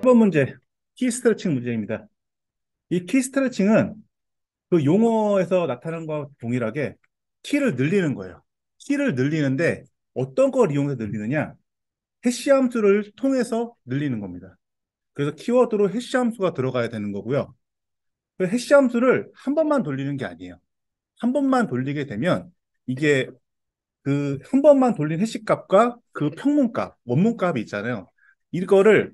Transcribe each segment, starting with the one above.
1번 문제, 키 스트레칭 문제입니다. 이 키 스트레칭은 그 용어에서 나타나는 것과 동일하게 키를 늘리는 거예요. 키를 늘리는데 어떤 걸 이용해서 늘리느냐? 해시 함수를 통해서 늘리는 겁니다. 그래서 키워드로 해시 함수가 들어가야 되는 거고요. 그 해시 함수를 한 번만 돌리는 게 아니에요. 한 번만 돌리게 되면 이게 그 한 번만 돌린 해시 값과 그 평문값, 원문값이 있잖아요. 이거를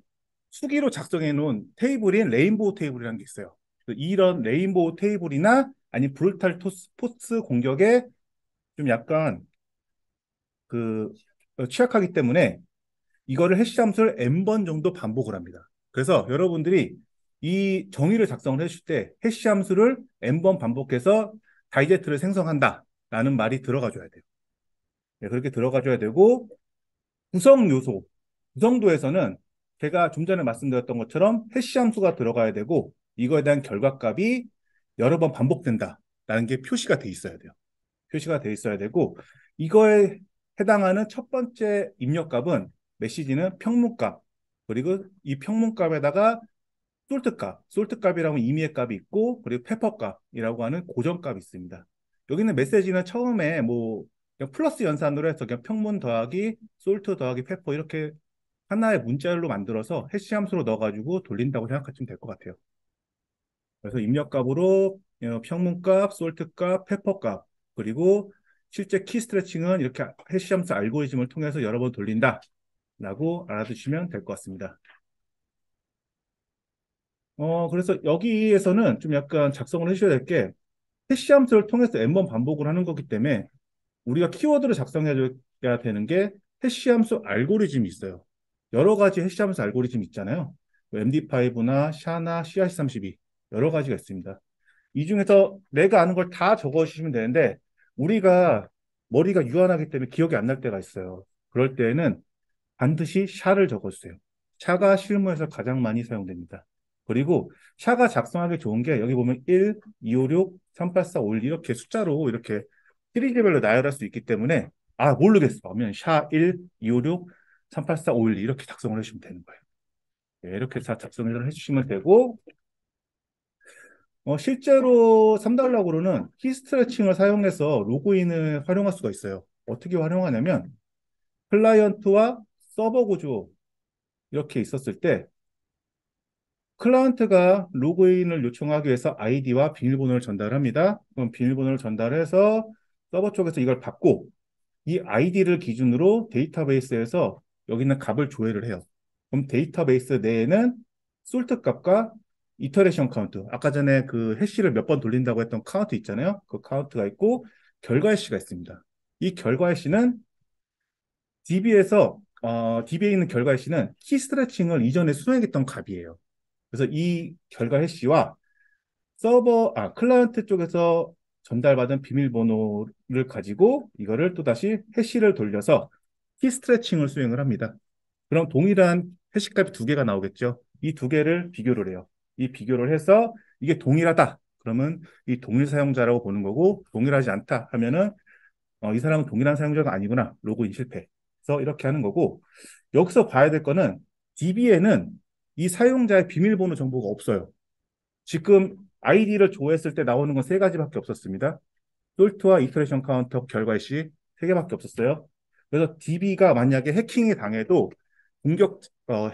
수기로 작성해 놓은 테이블인 레인보우 테이블이라는 게 있어요. 이런 레인보우 테이블이나 아니 브루탈 포스 공격에 좀 약간 그 취약하기 때문에 이거를 해시 함수를 n번 정도 반복을 합니다. 그래서 여러분들이 이 정의를 작성을 해줄 때 해시 함수를 n번 반복해서 다이제트를 생성한다라는 말이 들어가 줘야 돼요. 네, 그렇게 들어가 줘야 되고 구성 요소, 구성도에서는 제가 좀 전에 말씀드렸던 것처럼 해시 함수가 들어가야 되고 이거에 대한 결과값이 여러 번 반복된다라는 게 표시가 돼 있어야 돼요. 표시가 돼 있어야 되고 이거에 해당하는 첫 번째 입력값은 메시지는 평문값 그리고 이 평문값에다가 솔트값이라고 하면 임의의 값이 있고 그리고 페퍼값이라고 하는 고정값이 있습니다. 여기는 메시지는 처음에 뭐 그냥 플러스 연산으로 해서 그냥 평문 더하기 솔트 더하기 페퍼 이렇게 하나의 문자열로 만들어서 해시 함수로 넣어가지고 돌린다고 생각하시면 될 것 같아요. 그래서 입력값으로 평문값, 솔트값, 페퍼값 그리고 실제 키 스트레칭은 이렇게 해시 함수 알고리즘을 통해서 여러 번 돌린다라고 알아두시면 될 것 같습니다. 그래서 여기에서는 좀 약간 작성을 해주셔야 될 게 해시 함수를 통해서 n번 반복을 하는 거기 때문에 우리가 키워드를 작성해줘야 되는 게 해시 함수 알고리즘이 있어요. 여러 가지 해시 함수 알고리즘 있잖아요. MD5나 샤나 CRC32 여러 가지가 있습니다. 이 중에서 내가 아는 걸 다 적어주시면 되는데 우리가 머리가 유한하기 때문에 기억이 안 날 때가 있어요. 그럴 때에는 반드시 샤를 적어주세요. 샤가 실무에서 가장 많이 사용됩니다. 그리고 샤가 작성하기 좋은 게 여기 보면 1, 2, 5, 6, 3, 8, 4, 5, 1 이렇게 숫자로 이렇게 시리즈별로 나열할 수 있기 때문에 모르겠어 하면 샤 1, 2, 5, 6, 3, 8, 4, 5, 1 이렇게 작성을 해주시면 되는 거예요. 네, 이렇게 다 작성을 해주시면 되고 실제로 3달러으로는 키 스트레칭을 사용해서 로그인을 활용할 수가 있어요. 어떻게 활용하냐면 클라이언트와 서버 구조 이렇게 있었을 때 클라이언트가 로그인을 요청하기 위해서 아이디와 비밀번호를 전달합니다. 그럼 비밀번호를 전달해서 서버 쪽에서 이걸 받고 이 아이디를 기준으로 데이터베이스에서 여기 있는 값을 조회를 해요. 그럼 데이터베이스 내에는 솔트 값과 이터레이션 카운트, 아까 전에 그 해시를 몇 번 돌린다고 했던 카운트 있잖아요. 그 카운트가 있고 결과 해시가 있습니다. 이 결과 해시는 DB에 있는 결과 해시는 키 스트레칭을 이전에 수행했던 값이에요. 그래서 이 결과 해시와 클라이언트 쪽에서 전달받은 비밀번호를 가지고 이거를 또다시 해시를 돌려서 키 스트레칭을 수행을 합니다. 그럼 동일한 해시값이 두 개가 나오겠죠. 이 두 개를 비교를 해요. 이 비교를 해서 이게 동일하다. 그러면 이 동일 사용자라고 보는 거고 동일하지 않다 하면은 이 사람은 동일한 사용자가 아니구나. 로그인 실패. 그래서 이렇게 하는 거고 여기서 봐야 될 거는 DB에는 이 사용자의 비밀번호 정보가 없어요. 지금 아이디를 조회했을 때 나오는 건 세 가지밖에 없었습니다. 솔트와 이터레이션 카운터 결과 시 세 개밖에 없었어요. 그래서 DB가 만약에 해킹이 당해도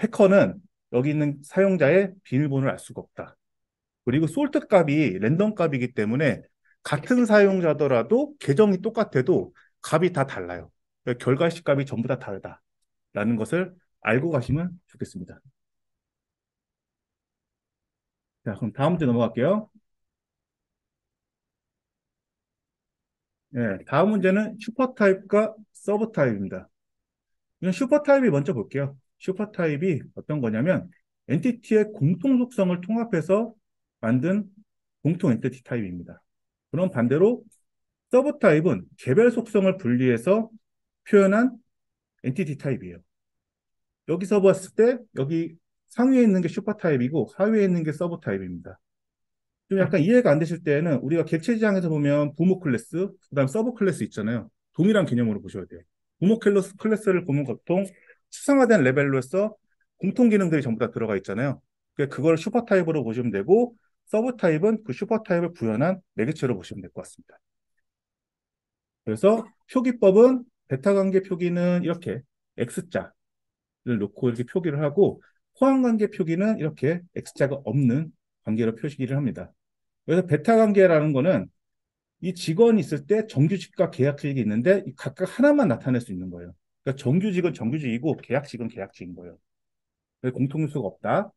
해커는 여기 있는 사용자의 비밀번호를 알 수가 없다. 그리고 솔트 값이 랜덤 값이기 때문에 같은 사용자더라도 계정이 똑같아도 값이 다 달라요. 그러니까 결과시 값이 전부 다 다르다라는 것을 알고 가시면 좋겠습니다. 자, 그럼 다음 문제 넘어갈게요. 네, 다음 문제는 슈퍼 타입과 서브 타입입니다. 이건 슈퍼 타입이 먼저 볼게요. 슈퍼 타입이 어떤 거냐면 엔티티의 공통 속성을 통합해서 만든 공통 엔티티 타입입니다. 그럼 반대로 서브 타입은 개별 속성을 분리해서 표현한 엔티티 타입이에요. 여기서 봤을 때 여기 상위에 있는 게 슈퍼 타입이고 하위에 있는 게 서브 타입입니다. 좀 약간 이해가 안 되실 때는 우리가 객체지향에서 보면 부모 클래스, 그다음 서브 클래스 있잖아요. 동일한 개념으로 보셔야 돼요. 부모 클래스를 보면 보통 추상화된 레벨로서 공통 기능들이 전부 다 들어가 있잖아요. 그걸 슈퍼 타입으로 보시면 되고, 서브 타입은 그 슈퍼 타입을 구현한 매개체로 보시면 될 것 같습니다. 그래서 표기법은 베타 관계 표기는 이렇게 X자를 놓고 이렇게 표기를 하고, 포함 관계 표기는 이렇게 X자가 없는 관계로 표시를 합니다. 그래서 베타 관계라는 거는 이 직원이 있을 때 정규직과 계약직이 있는데 각각 하나만 나타낼 수 있는 거예요. 그러니까 정규직은 정규직이고 계약직은 계약직인 거예요. 그래서 공통요소가 없다라고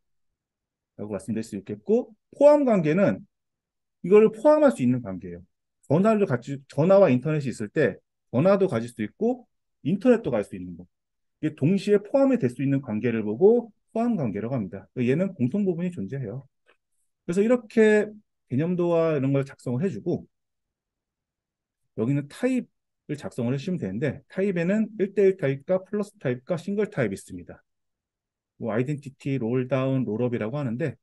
말씀드릴 수 있겠고, 포함 관계는 이거를 포함할 수 있는 관계예요. 전화와 인터넷이 있을 때 전화도 가질 수 있고 인터넷도 가질 수 있는 거. 이게 동시에 포함이 될 수 있는 관계를 보고 포함 관계라고 합니다. 얘는 공통 부분이 존재해요. 그래서 이렇게 개념도와 이런 걸 작성을 해주고, 여기는 타입을 작성을 해주시면 되는데, 타입에는 1대1 타입과 플러스 타입과 싱글 타입이 있습니다. 뭐 아이덴티티, 롤다운, 롤업이라고 하는데,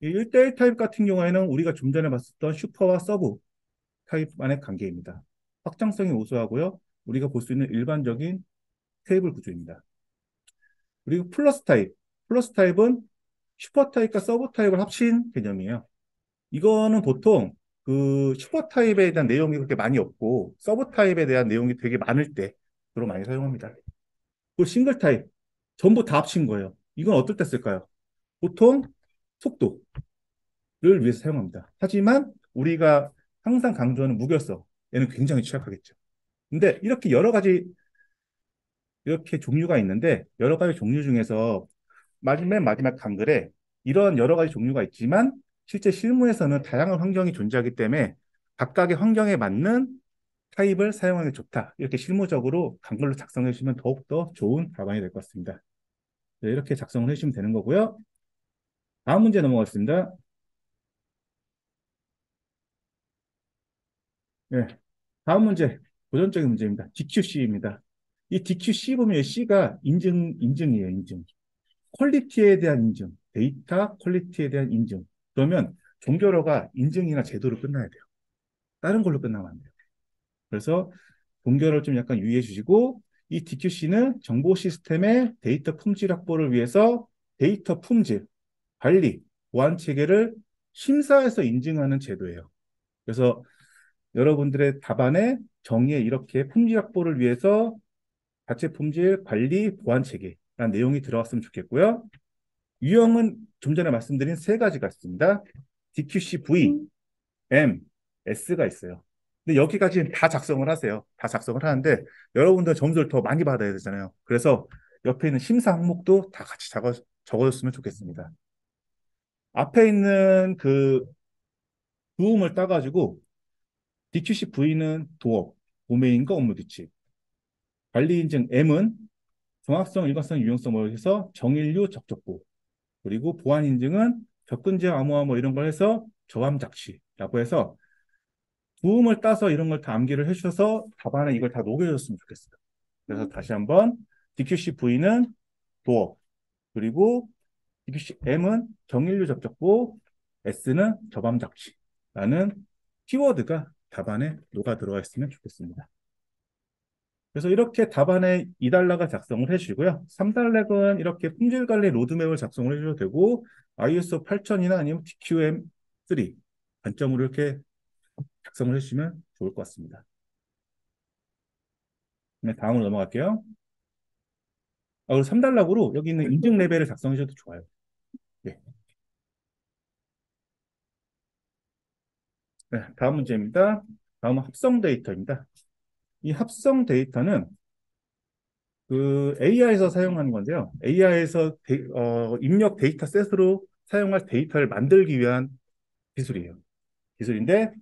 이 1대1 타입 같은 경우에는 우리가 좀 전에 봤었던 슈퍼와 서브 타입만의 관계입니다. 확장성이 우수하고요. 우리가 볼 수 있는 일반적인 테이블 구조입니다. 그리고 플러스 타입. 플러스 타입은 슈퍼 타입과 서브 타입을 합친 개념이에요. 이거는 보통 그 슈퍼 타입에 대한 내용이 그렇게 많이 없고 서브 타입에 대한 내용이 되게 많을 때 주로 많이 사용합니다. 그 싱글 타입 전부 다 합친 거예요. 이건 어떨 때 쓸까요? 보통 속도를 위해서 사용합니다. 하지만 우리가 항상 강조하는 무결성, 얘는 굉장히 취약하겠죠. 근데 이렇게 여러 가지 이렇게 종류가 있는데, 여러 가지 종류 중에서 맨 마지막 한글에 이런 여러 가지 종류가 있지만 실제 실무에서는 다양한 환경이 존재하기 때문에 각각의 환경에 맞는 타입을 사용하는 게 좋다. 이렇게 실무적으로 한글로 작성해 주시면 더욱더 좋은 답안이 될 것 같습니다. 네, 이렇게 작성을 해주시면 되는 거고요. 다음 문제 넘어가겠습니다. 네, 다음 문제, 도전적인 문제입니다. DQC입니다. 이 DQC 보면 C가 인증이에요, 인증. 퀄리티에 대한 인증, 데이터 퀄리티에 대한 인증. 그러면 종결어가 인증이나 제도로 끝나야 돼요. 다른 걸로 끝나면 안 돼요. 그래서 종결어를 좀 약간 유의해 주시고, 이 DQC는 정보 시스템의 데이터 품질 확보를 위해서 데이터 품질, 관리, 보안 체계를 심사해서 인증하는 제도예요. 그래서 여러분들의 답안에 정의에 이렇게 품질 확보를 위해서 자체 품질, 관리, 보안 체계라는 내용이 들어갔으면 좋겠고요. 유형은 좀 전에 말씀드린 세 가지가 있습니다. DQCV, M, S가 있어요. 근데 여기까지 다 작성을 하세요. 다 작성을 하는데 여러분들 점수를 더 많이 받아야 되잖아요. 그래서 옆에 있는 심사 항목도 다 같이 적어줬으면 좋겠습니다. 앞에 있는 그 도움을 따가지고 DQCV는 도업, 도메인과 업무 규칙, 관리 인증 M은 정확성, 일관성, 유용성을 해서 정인류 적적보, 그리고 보안 인증은 접근지역 암호화 뭐 이런 걸 해서 저함 작시라고 해서 도움을 따서 이런 걸 다 암기를 해주셔서 답안에 이걸 다 녹여줬으면 좋겠어요. 그래서 다시 한번 DQCV는 도어, 그리고 DQCM은 정인류 접촉부, S는 저밤 작시라는 키워드가 답안에 녹아 들어가 있으면 좋겠습니다. 그래서 이렇게 답안에 2단락을 작성을 해주시고요. 3단락은 이렇게 품질관리 로드맵을 작성을 해주셔도 되고, ISO 8000이나 아니면 TQM3 관점으로 이렇게 작성을 해주시면 좋을 것 같습니다. 네, 다음으로 넘어갈게요. 그리고 3단락으로 여기 있는 인증 레벨을 작성해 주셔도 좋아요. 네. 네, 다음 문제입니다. 다음은 합성 데이터입니다. 이 합성 데이터는 그 AI에서 사용하는 건데요. AI에서 입력 데이터 셋으로 사용할 데이터를 만들기 위한 기술이에요. 기술인데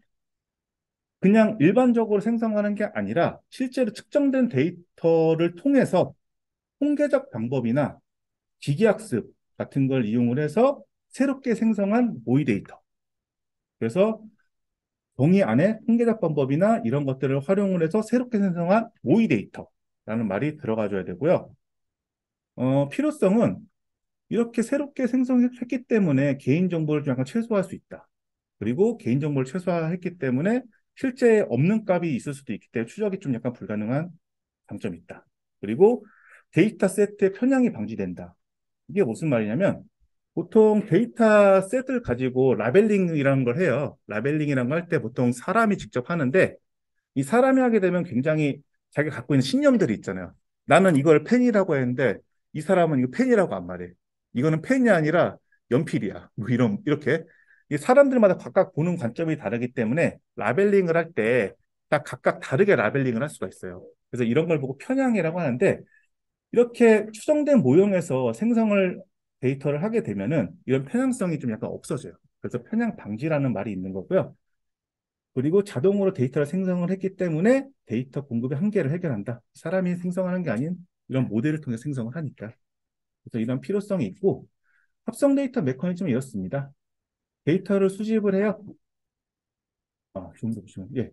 그냥 일반적으로 생성하는 게 아니라 실제로 측정된 데이터를 통해서 통계적 방법이나 기계학습 같은 걸 이용을 해서 새롭게 생성한 모의 데이터. 그래서 정의 안에 통계적 방법이나 이런 것들을 활용을 해서 새롭게 생성한 모의 데이터라는 말이 들어가줘야 되고요. 필요성은 이렇게 새롭게 생성했기 때문에 개인정보를 좀 약간 최소화할 수 있다. 그리고 개인정보를 최소화했기 때문에 실제 없는 값이 있을 수도 있기 때문에 추적이 좀 약간 불가능한 장점이 있다. 그리고 데이터 세트의 편향이 방지된다. 이게 무슨 말이냐면 보통 데이터 셋을 가지고 라벨링이라는 걸 해요. 라벨링이라는 걸 할 때 보통 사람이 직접 하는데 이 사람이 하게 되면 굉장히 자기가 갖고 있는 신념들이 있잖아요. 나는 이걸 펜이라고 했는데 이 사람은 이거 펜이라고 안 말해. 이거는 펜이 아니라 연필이야. 뭐 이렇게. 이 사람들마다 각각 보는 관점이 다르기 때문에 라벨링을 할 때 딱 각각 다르게 라벨링을 할 수가 있어요. 그래서 이런 걸 보고 편향이라고 하는데 이렇게 추정된 모형에서 생성을 데이터를 하게 되면은 이런 편향성이 좀 약간 없어져요. 그래서 편향 방지라는 말이 있는 거고요. 그리고 자동으로 데이터를 생성을 했기 때문에 데이터 공급의 한계를 해결한다. 사람이 생성하는 게 아닌 이런 모델을 통해 생성을 하니까. 그래서 이런 필요성이 있고 합성 데이터 메커니즘은 이렇습니다. 데이터를 수집을 해요. 좀 더 보시면 예,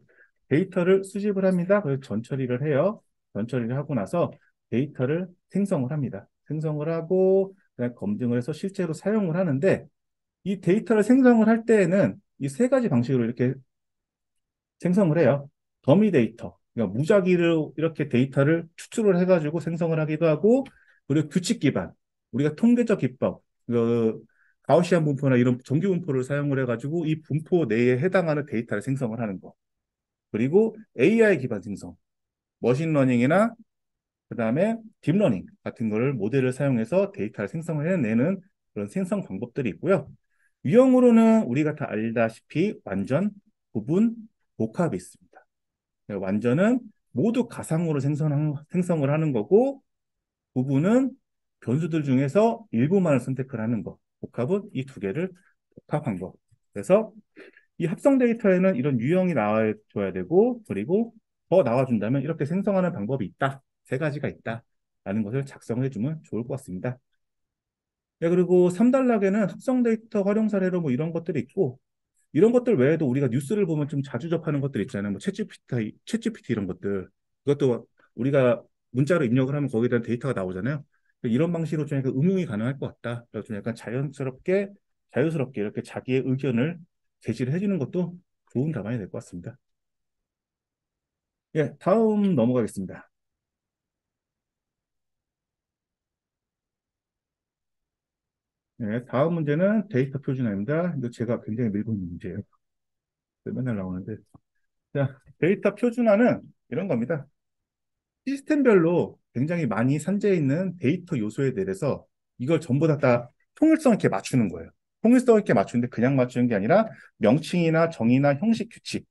데이터를 수집을 합니다. 그래서 전처리를 해요. 전처리를 하고 나서 데이터를 생성을 합니다. 생성을 하고 그다음에 검증을 해서 실제로 사용을 하는데 이 데이터를 생성을 할 때에는 이 세 가지 방식으로 이렇게 생성을 해요. 더미 데이터, 그러니까 무작위로 이렇게 데이터를 추출을 해가지고 생성을 하기도 하고, 그리고 규칙 기반, 우리가 통계적 기법, 가우시안 분포나 이런 정규 분포를 사용을 해가지고 이 분포 내에 해당하는 데이터를 생성을 하는 거. 그리고 AI 기반 생성, 머신러닝이나 그다음에 딥러닝 같은 거를 모델을 사용해서 데이터를 생성을 해내는 그런 생성 방법들이 있고요. 유형으로는 우리가 다 알다시피 완전, 부분, 복합이 있습니다. 완전은 모두 가상으로 생성을 하는 거고, 부분은 변수들 중에서 일부만을 선택을 하는 거. 복합은 이 두 개를 복합한 거. 그래서 이 합성 데이터에는 이런 유형이 나와줘야 되고, 그리고 더 나와준다면 이렇게 생성하는 방법이 있다. 세 가지가 있다. 라는 것을 작성해주면 좋을 것 같습니다. 네, 그리고 3단락에는 합성 데이터 활용 사례로 뭐 이런 것들이 있고, 이런 것들 외에도 우리가 뉴스를 보면 좀 자주 접하는 것들 있잖아요. 뭐 챗GPT 이런 것들. 그것도 우리가 문자로 입력을 하면 거기에 대한 데이터가 나오잖아요. 이런 방식으로 좀 약간 응용이 가능할 것 같다. 그래서 좀 약간 자유스럽게 이렇게 자기의 의견을 제시를 해주는 것도 좋은 답안이 될 것 같습니다. 예, 다음 넘어가겠습니다. 예, 다음 문제는 데이터 표준화입니다. 이거 제가 굉장히 밀고 있는 문제예요. 맨날 나오는데. 자, 데이터 표준화는 이런 겁니다. 시스템별로 굉장히 많이 산재해 있는 데이터 요소에 대해서 이걸 전부 다 통일성 있게 맞추는 거예요. 통일성 있게 맞추는데 그냥 맞추는 게 아니라 명칭이나 정의나 형식 규칙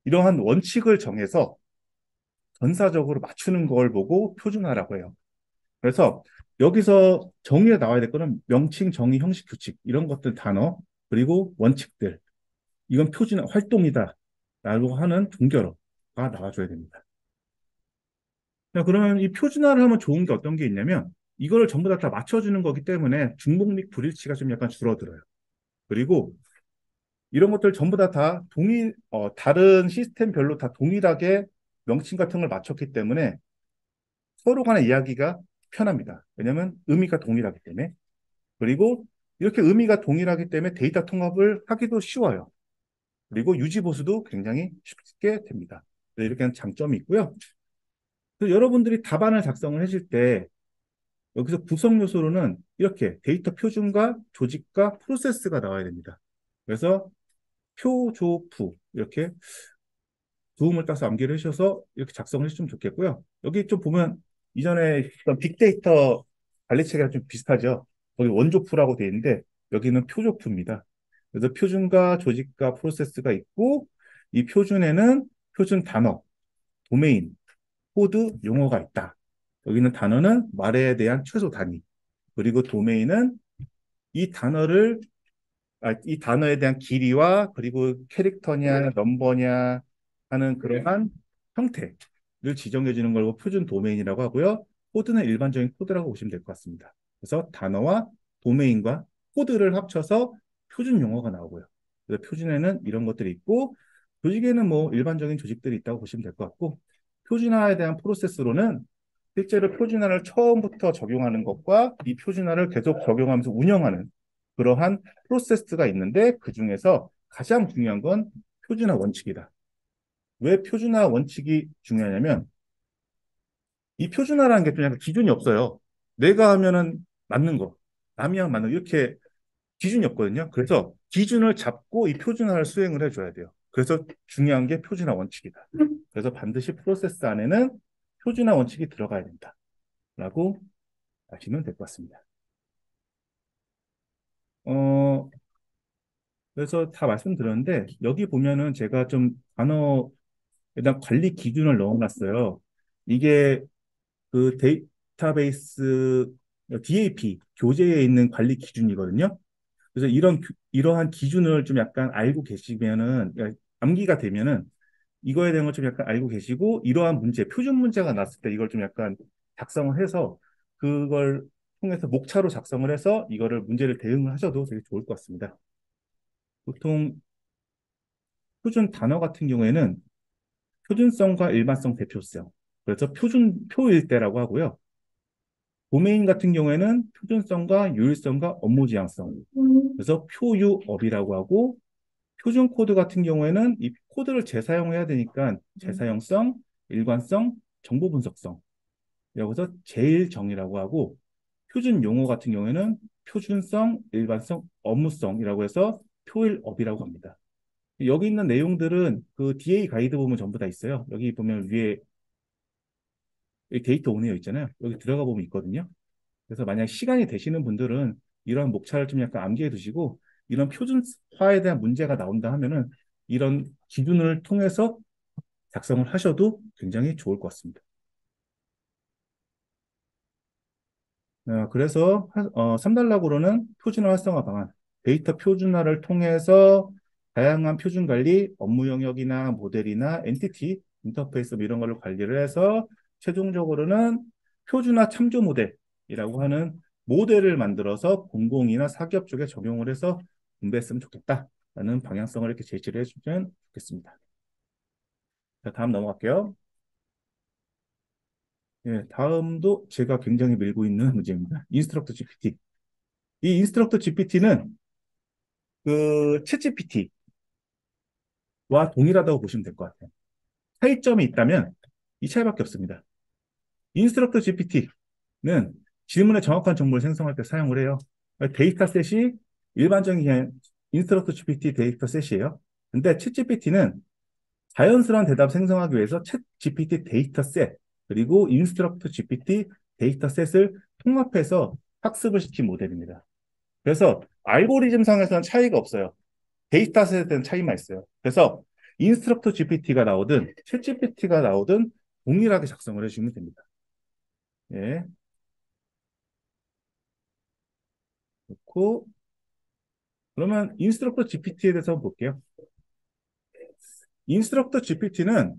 이러한 원칙을 정해서 전사적으로 맞추는 걸 보고 표준화라고 해요. 그래서 여기서 정의에 나와야 될 거는 명칭, 정의, 형식, 규칙 이런 것들 단어 그리고 원칙들 이건 표준화 활동이다 라고 하는 종결어가 나와줘야 됩니다. 자, 그러면 이 표준화를 하면 좋은 게 어떤 게 있냐면 이거를 전부 다 맞춰주는 거기 때문에 중복 및 불일치가 좀 약간 줄어들어요. 그리고 이런 것들 전부 다른 시스템별로 다 동일하게 명칭 같은 걸 맞췄기 때문에 서로 간의 이야기가 편합니다. 왜냐하면 의미가 동일하기 때문에. 그리고 이렇게 의미가 동일하기 때문에 데이터 통합을 하기도 쉬워요. 그리고 유지 보수도 굉장히 쉽게 됩니다. 네, 이렇게 하는 장점이 있고요. 그래서 여러분들이 답안을 작성을 하실 때 여기서 구성 요소로는 이렇게 데이터 표준과 조직과 프로세스가 나와야 됩니다. 그래서 표조프 이렇게 도움을 따서 암기를 하셔서 이렇게 작성을 해주시면 좋겠고요. 여기 좀 보면 이전에 있던 빅데이터 관리체계랑 좀 비슷하죠. 거기 원조프라고 되어 있는데 여기는 표조프입니다. 그래서 표준과 조직과 프로세스가 있고 이 표준에는 표준 단어, 도메인, 코드, 용어가 있다. 여기는 단어는 말에 대한 최소 단위, 그리고 도메인은 이 단어를 이 단어에 대한 길이와 그리고 캐릭터냐 넘버냐 하는 그러한 형태를 지정해 주는 걸 표준 도메인이라고 하고요. 코드는 일반적인 코드라고 보시면 될 것 같습니다. 그래서 단어와 도메인과 코드를 합쳐서 표준 용어가 나오고요. 그래서 표준에는 이런 것들이 있고 조직에는 뭐 일반적인 조직들이 있다고 보시면 될 것 같고 표준화에 대한 프로세스로는 실제로 표준화를 처음부터 적용하는 것과 이 표준화를 계속 적용하면서 운영하는 그러한 프로세스가 있는데 그 중에서 가장 중요한 건 표준화 원칙이다. 왜 표준화 원칙이 중요하냐면 이 표준화라는 게 좀 약간 기준이 없어요. 내가 하면은 맞는 거. 남이랑 만능 이렇게 기준이 없거든요. 그래서 기준을 잡고 이 표준화를 수행을 해줘야 돼요. 그래서 중요한 게 표준화 원칙이다. 그래서 반드시 프로세스 안에는 표준화 원칙이 들어가야 된다라고 아시면 될 것 같습니다. 어, 그래서 다 말씀드렸는데 여기 보면은 제가 좀 단어 일단 관리 기준을 넣어놨어요. 이게 그 데이터베이스 DAP 교재에 있는 관리 기준이거든요. 그래서 이러한 기준을 좀 약간 알고 계시면은 그러니까 암기가 되면은 이거에 대한 걸 좀 약간 알고 계시고 이러한 문제, 표준 문제가 났을 때 이걸 좀 약간 작성을 해서 그걸 통해서 목차로 작성을 해서 이거를 문제를 대응을 하셔도 되게 좋을 것 같습니다. 보통 표준 단어 같은 경우에는 표준성과 일반성, 대표성. 그래서 표일 때라고 하고요. 도메인 같은 경우에는 표준성과 유일성과 업무 지향성. 그래서 표유업이라고 하고 표준 코드 같은 경우에는 이 코드를 재사용해야 되니까 재사용성, 일관성, 정보 분석성. 이라고 해서 제일정의라고 하고 표준 용어 같은 경우에는 표준성, 일반성, 업무성이라고 해서 표일업이라고 합니다. 여기 있는 내용들은 그 DA 가이드 보면 전부 다 있어요. 여기 보면 위에 데이터 오네요 있잖아요. 여기 들어가 보면 있거든요. 그래서 만약 시간이 되시는 분들은 이런 목차를 좀 약간 암기해 두시고 이런 표준화에 대한 문제가 나온다 하면은 이런 기준을 통해서 작성을 하셔도 굉장히 좋을 것 같습니다. 그래서 3단락으로는 표준화 활성화 방안, 데이터 표준화를 통해서 다양한 표준 관리, 업무 영역이나 모델이나 엔티티, 인터페이스 뭐 이런 걸로 관리를 해서 최종적으로는 표준화 참조 모델이라고 하는 모델을 만들어서 공공이나 사기업 쪽에 적용을 해서 분배했으면 좋겠다라는 방향성을 이렇게 제시를 해주면 좋겠습니다. 자, 다음 넘어갈게요. 예, 다음도 제가 굉장히 밀고 있는 문제입니다. 인스트럭터 GPT. 이 인스트럭터 GPT는 그 챗GPT와 동일하다고 보시면 될 것 같아요. 차이점이 있다면 이 차이밖에 없습니다. 인스트럭터 GPT는 질문에 정확한 정보를 생성할 때 사용을 해요. 데이터셋이 일반적인 그냥 인스트럭터 GPT 데이터셋이에요. 근데 챗GPT는 자연스러운 대답 생성하기 위해서 챗GPT 데이터셋 그리고 인스트럭터 GPT 데이터셋을 통합해서 학습을 시킨 모델입니다. 그래서 알고리즘상에서는 차이가 없어요. 데이터셋에 대한 차이만 있어요. 그래서 인스트럭터 GPT가 나오든 챗 GPT가 나오든 동일하게 작성을 해주시면 됩니다. 예, 그렇고 그러면 인스트럭터 GPT에 대해서 한번 볼게요. 인스트럭터 GPT는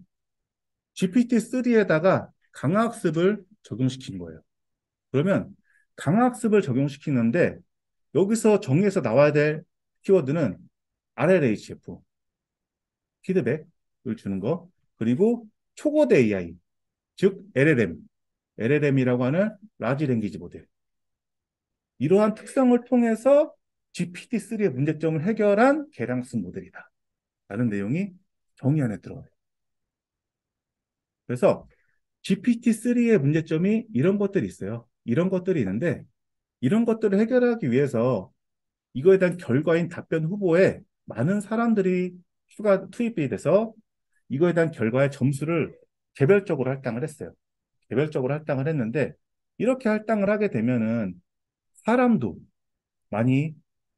GPT-3에다가 강화학습을 적용시킨 거예요. 그러면 강화학습을 적용시키는데 여기서 정의에서 나와야 될 키워드는 RLHF, 피드백을 주는 거, 그리고 초거대 AI, 즉 LLM이라고 하는 라지 랭귀지 모델. 이러한 특성을 통해서 GPT-3의 문제점을 해결한 계량학습 모델이다. 라는 내용이 정의 안에 들어가요. 그래서 GPT-3의 문제점이 이런 것들이 있어요. 이런 것들이 있는데 이런 것들을 해결하기 위해서 이거에 대한 결과인 답변 후보에 많은 사람들이 추가 투입이 돼서 이거에 대한 결과의 점수를 개별적으로 할당을 했어요. 개별적으로 할당을 했는데 이렇게 할당을 하게 되면은 사람도 많이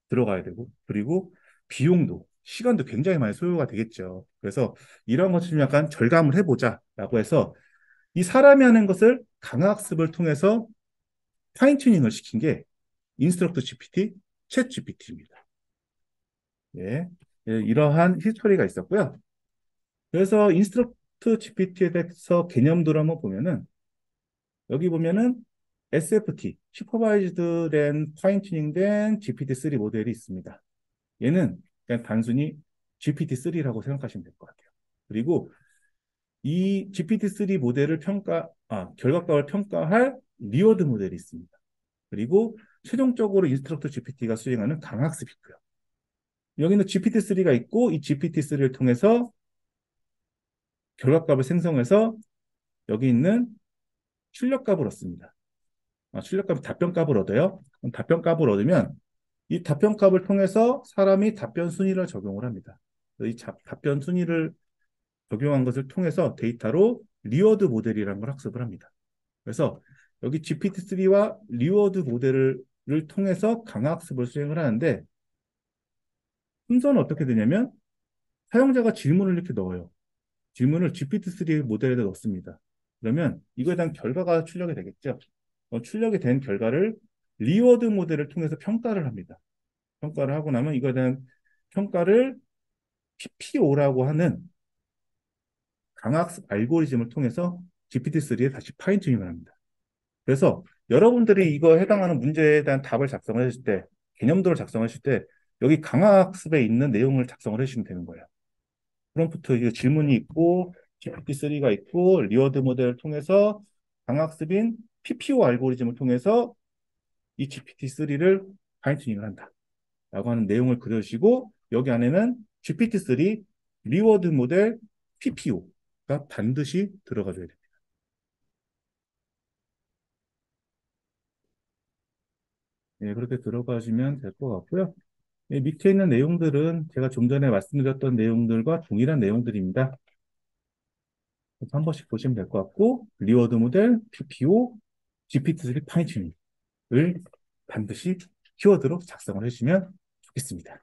들어가야 되고 그리고 비용도 시간도 굉장히 많이 소요가 되겠죠. 그래서 이런 것을 좀 약간 절감을 해보자라고 해서 이 사람이 하는 것을 강화학습을 통해서 파인 튜닝을 시킨 게 인스트럭터 GPT, 챗 GPT입니다. 예, 예, 이러한 히스토리가 있었고요. 그래서 인스트럭터 GPT에 대해서 개념들을 한번 보면은 여기 보면은 SFT, 슈퍼바이즈드 된 파인 튜닝된 GPT-3 모델이 있습니다. 얘는 그냥 단순히 GPT-3라고 생각하시면 될 것 같아요. 그리고 이 GPT-3 모델을 결과값을 평가할 리워드 모델이 있습니다. 그리고 최종적으로 인스트럭터 GPT가 수행하는 강학습이 있고요. 여기는 GPT-3가 있고 이 GPT-3를 통해서 결과값을 생성해서 여기 있는 출력값을 얻습니다. 출력값 답변값을 얻어요. 그럼 답변값을 얻으면 이 답변값을 통해서 사람이 답변 순위를 적용을 합니다. 답변 순위를 적용한 것을 통해서 데이터로 리워드 모델이라는 걸 학습을 합니다. 그래서 여기 GPT-3와 리워드 모델을 통해서 강화학습을 수행을 하는데 순서는 어떻게 되냐면 사용자가 질문을 이렇게 넣어요. 질문을 GPT-3 모델에다 넣습니다. 그러면 이거에 대한 결과가 출력이 되겠죠. 출력이 된 결과를 리워드 모델을 통해서 평가를 합니다. 평가를 하고 나면 이거에 대한 평가를 PPO라고 하는 강학습 알고리즘을 통해서 GPT-3에 다시 파인 튜닝을 합니다. 그래서 여러분들이 이거 해당하는 문제에 대한 답을 작성을 하실 때, 개념도를 작성하실 때, 여기 강학습에 있는 내용을 작성을 해주시면 되는 거예요. 프롬프트 이거 질문이 있고, GPT-3가 있고, 리워드 모델을 통해서 강학습인 PPO 알고리즘을 통해서 이 GPT-3를 파인 튜닝을 한다. 라고 하는 내용을 그려주시고, 여기 안에는 GPT-3 리워드 모델 PPO가 반드시 들어가줘야 됩니다. 네, 그렇게 들어가시면 될 것 같고요. 밑에 있는 내용들은 제가 좀 전에 말씀드렸던 내용들과 동일한 내용들입니다. 그래서 한 번씩 보시면 될 것 같고, 리워드 모델, PPO, GPT-3 파인튜닝을 반드시 키워드로 작성을 해주시면 좋겠습니다.